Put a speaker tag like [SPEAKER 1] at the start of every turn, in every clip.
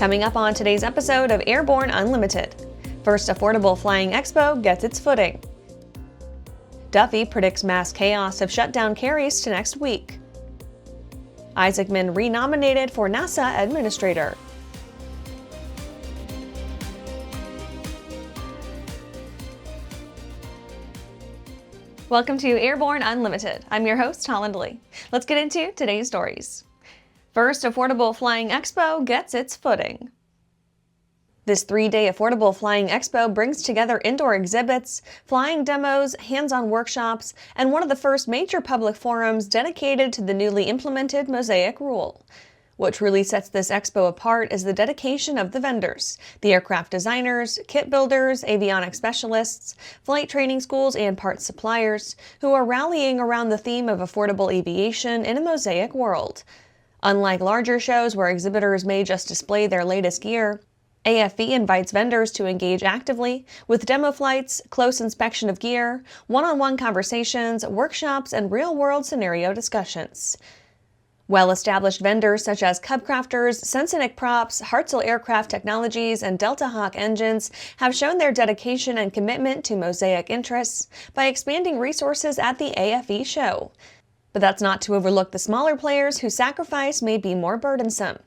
[SPEAKER 1] Coming up on today's episode of Airborne-Unlimited. First Affordable Flying Expo gets its footing. Duffy predicts mass chaos if shutdown carries to next week. Isaacman re-nominated for NASA Administrator. Welcome to Airborne Unlimited. I'm your host, Holland Lee. Let's get into today's stories. First Affordable Flying Expo gets its footing. This 3-day Affordable Flying Expo brings together indoor exhibits, flying demos, hands-on workshops, and one of the first major public forums dedicated to the newly implemented MOSAIC rule. What truly sets this expo apart is the dedication of the vendors, the aircraft designers, kit builders, avionics specialists, flight training schools, and parts suppliers, who are rallying around the theme of affordable aviation in a MOSAIC world. Unlike larger shows where exhibitors may just display their latest gear, AFE invites vendors to engage actively with demo flights, close inspection of gear, one-on-one conversations, workshops, and real-world scenario discussions. Well-established vendors such as Cubcrafters, Sensenik Props, Hartzell Aircraft Technologies, and Delta Hawk Engines have shown their dedication and commitment to MOSAIC interests by expanding resources at the AFE show. But that's not to overlook the smaller players whose sacrifice may be more burdensome.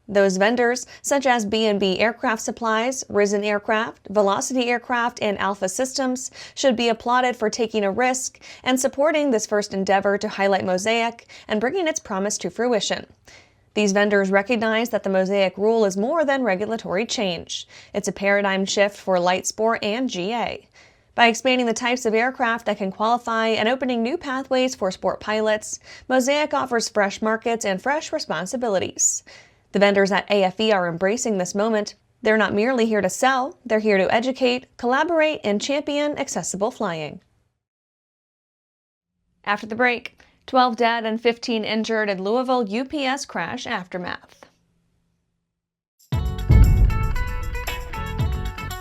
[SPEAKER 1] Those vendors, such as B&B Aircraft Supplies, Risen Aircraft, Velocity Aircraft, and Alpha Systems, should be applauded for taking a risk and supporting this first endeavor to highlight MOSAIC and bringing its promise to fruition. These vendors recognize that the MOSAIC rule is more than regulatory change. It's a paradigm shift for light sport and GA. By expanding the types of aircraft that can qualify and opening new pathways for sport pilots, MOSAIC offers fresh markets and fresh responsibilities. The vendors at AFE are embracing this moment. They're not merely here to sell, they're here to educate, collaborate, and champion accessible flying. After the break, 12 dead and 15 injured in Louisville UPS crash aftermath.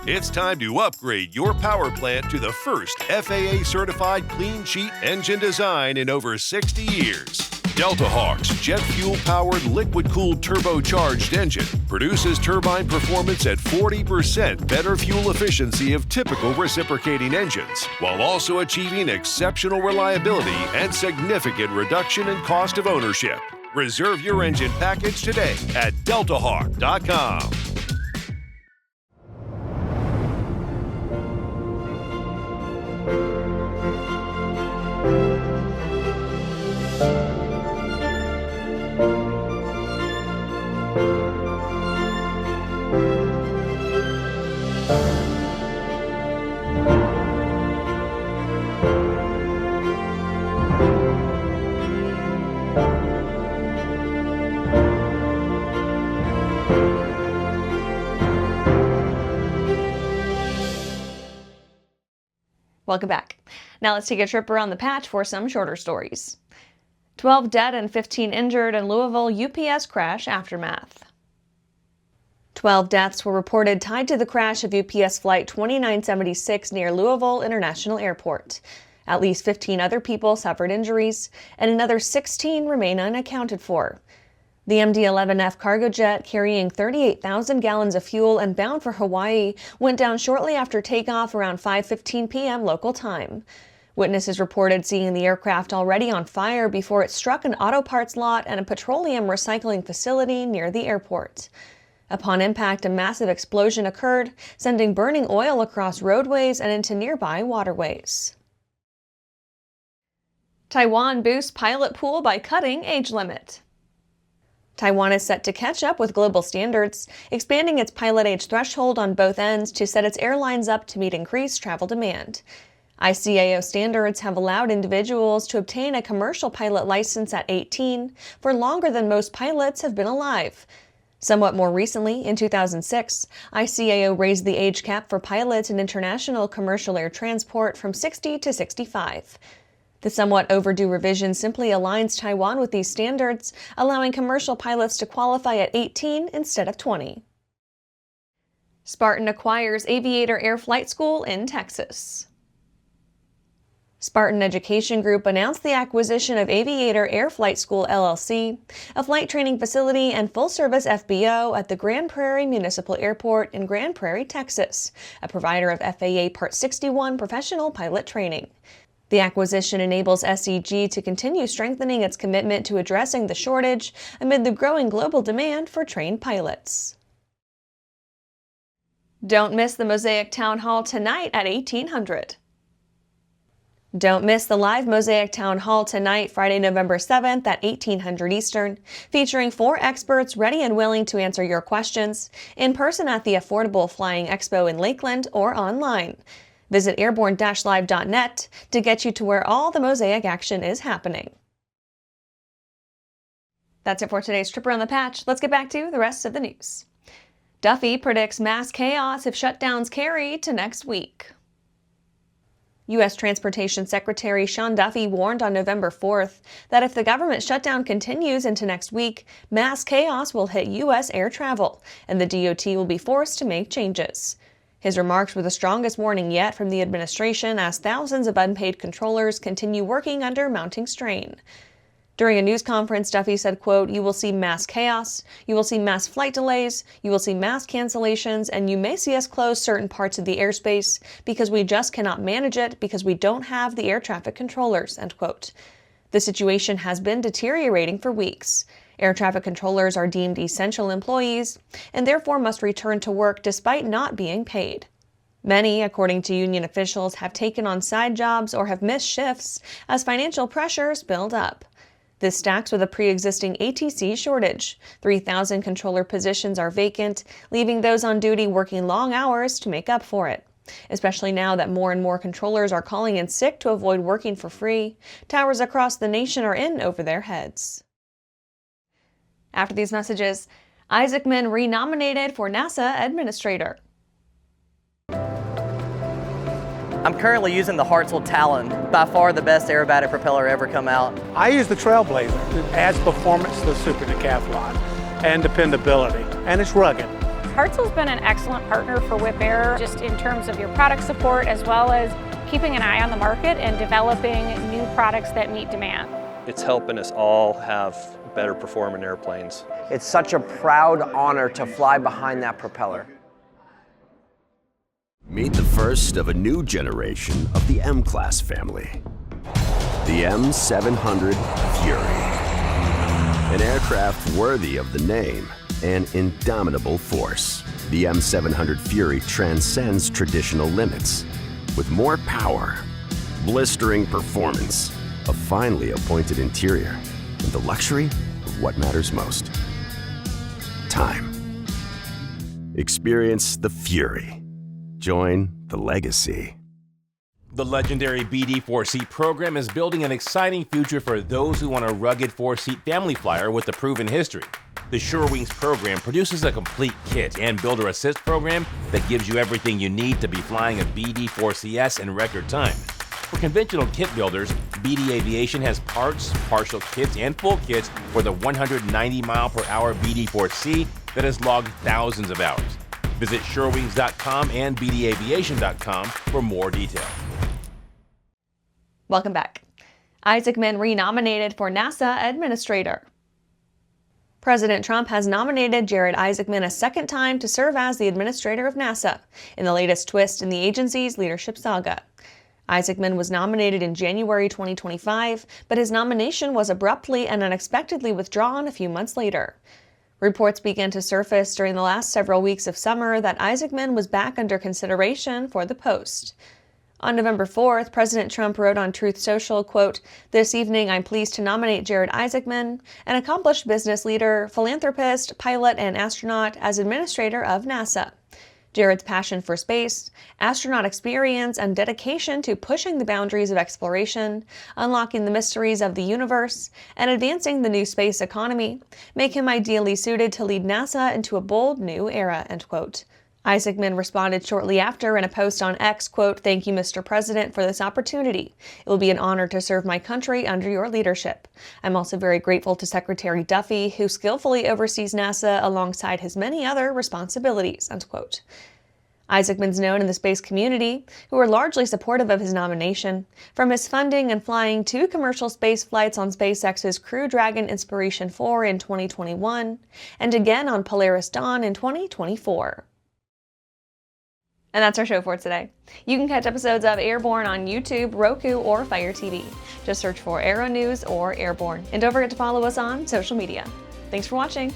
[SPEAKER 2] It's time to upgrade your power plant to the first FAA-certified clean sheet engine design in over 60 years. Delta Hawk's jet fuel-powered liquid-cooled turbocharged engine produces turbine performance at 40% better fuel efficiency of typical reciprocating engines, while also achieving exceptional reliability and significant reduction in cost of ownership. Reserve your engine package today at deltahawk.com.
[SPEAKER 1] Welcome back. Now let's take a trip around the patch for some shorter stories. 12 dead and 15 injured in Louisville UPS crash aftermath. 12 deaths were reported tied to the crash of UPS Flight 2976 near Louisville International Airport. At least 15 other people suffered injuries, and another 16 remain unaccounted for. The MD-11F cargo jet, carrying 38,000 gallons of fuel and bound for Hawaii, went down shortly after takeoff around 5:15 p.m. local time. Witnesses reported seeing the aircraft already on fire before it struck an auto parts lot and a petroleum recycling facility near the airport. Upon impact, a massive explosion occurred, sending burning oil across roadways and into nearby waterways. Taiwan boosts pilot pool by cutting age limit. Taiwan is set to catch up with global standards, expanding its pilot age threshold on both ends to set its airlines up to meet increased travel demand. ICAO standards have allowed individuals to obtain a commercial pilot license at 18 for longer than most pilots have been alive. Somewhat more recently, in 2006, ICAO raised the age cap for pilots in international commercial air transport from 60 to 65. The somewhat overdue revision simply aligns Taiwan with these standards, allowing commercial pilots to qualify at 18 instead of 20. Spartan acquires Aviator Air Flight School in Texas. Spartan Education Group announced the acquisition of Aviator Air Flight School LLC, a flight training facility and full-service FBO at the Grand Prairie Municipal Airport in Grand Prairie, Texas, a provider of FAA Part 61 professional pilot training. The acquisition enables SEG to continue strengthening its commitment to addressing the shortage amid the growing global demand for trained pilots. Don't miss the MOSAIC Town Hall tonight at 1800. Don't miss the live MOSAIC Town Hall tonight, Friday, November 7th at 1800 Eastern, featuring 4 experts ready and willing to answer your questions, in person at the Affordable Flying Expo in Lakeland or online. Visit airborne-live.net to get you to where all the MOSAIC action is happening. That's it for today's Trip Around the Patch. Let's get back to the rest of the news. Duffy predicts mass chaos if shutdowns carry to next week. U.S. Transportation Secretary Sean Duffy warned on November 4th that if the government shutdown continues into next week, mass chaos will hit U.S. air travel, and the DOT will be forced to make changes. His remarks were the strongest warning yet from the administration as thousands of unpaid controllers continue working under mounting strain. During a news conference, Duffy said, quote, "You will see mass chaos, you will see mass flight delays, you will see mass cancellations, and you may see us close certain parts of the airspace because we just cannot manage it because we don't have the air traffic controllers," end quote. The situation has been deteriorating for weeks. Air traffic controllers are deemed essential employees and therefore must return to work despite not being paid. Many, according to union officials, have taken on side jobs or have missed shifts as financial pressures build up. This stacks with a pre-existing ATC shortage. 3,000 controller positions are vacant, leaving those on duty working long hours to make up for it. Especially now that more and more controllers are calling in sick to avoid working for free, towers across the nation are in over their heads. After these messages, Isaacman renominated for NASA administrator.
[SPEAKER 3] I'm currently using the Hartzell Talon, by far the best aerobatic propeller ever come out.
[SPEAKER 4] I use the Trailblazer. It adds performance to the Super Decathlon and dependability, and it's rugged.
[SPEAKER 5] Hartzell's been an excellent partner for Whip Air, just in terms of your product support as well as keeping an eye on the market and developing new products that meet demand.
[SPEAKER 6] It's helping us all have better performing airplanes.
[SPEAKER 7] It's such a proud honor to fly behind that propeller.
[SPEAKER 8] Meet the first of a new generation of the M-Class family. The M700 Fury. An aircraft worthy of the name, an indomitable force. The M700 Fury transcends traditional limits with more power, blistering performance, a finely appointed interior, and the luxury of what matters most. Time. Experience the Fury. Join the legacy.
[SPEAKER 9] The legendary BD4C program is building an exciting future for those who want a rugged 4-seat family flyer with a proven history. The SureWings program produces a complete kit and builder assist program that gives you everything you need to be flying a BD4CS in record time. For conventional kit builders, BD Aviation has parts, partial kits, and full kits for the 190-mile-per-hour BD4C that has logged thousands of hours. Visit SureWings.com and BDAviation.com for more detail.
[SPEAKER 1] Welcome back. Isaacman renominated for NASA administrator. President Trump has nominated Jared Isaacman a second time to serve as the administrator of NASA, in the latest twist in the agency's leadership saga. Isaacman was nominated in January 2025, but his nomination was abruptly and unexpectedly withdrawn a few months later. Reports began to surface during the last several weeks of summer that Isaacman was back under consideration for the post. On November 4th, President Trump wrote on Truth Social, quote, "This evening I'm pleased to nominate Jared Isaacman, an accomplished business leader, philanthropist, pilot, and astronaut, as administrator of NASA. Jared's passion for space, astronaut experience, and dedication to pushing the boundaries of exploration, unlocking the mysteries of the universe, and advancing the new space economy make him ideally suited to lead NASA into a bold new era," end quote. Isaacman responded shortly after in a post on X, quote, "Thank you, Mr. President, for this opportunity. It will be an honor to serve my country under your leadership. I'm also very grateful to Secretary Duffy, who skillfully oversees NASA alongside his many other responsibilities," end quote. Isaacman's known in the space community, who are largely supportive of his nomination, from his funding and flying 2 commercial space flights on SpaceX's Crew Dragon Inspiration 4 in 2021, and again on Polaris Dawn in 2024. And that's our show for today. You can catch episodes of Airborne on YouTube, Roku, or Fire TV. Just search for Aero-News or Airborne. And don't forget to follow us on social media. Thanks for watching.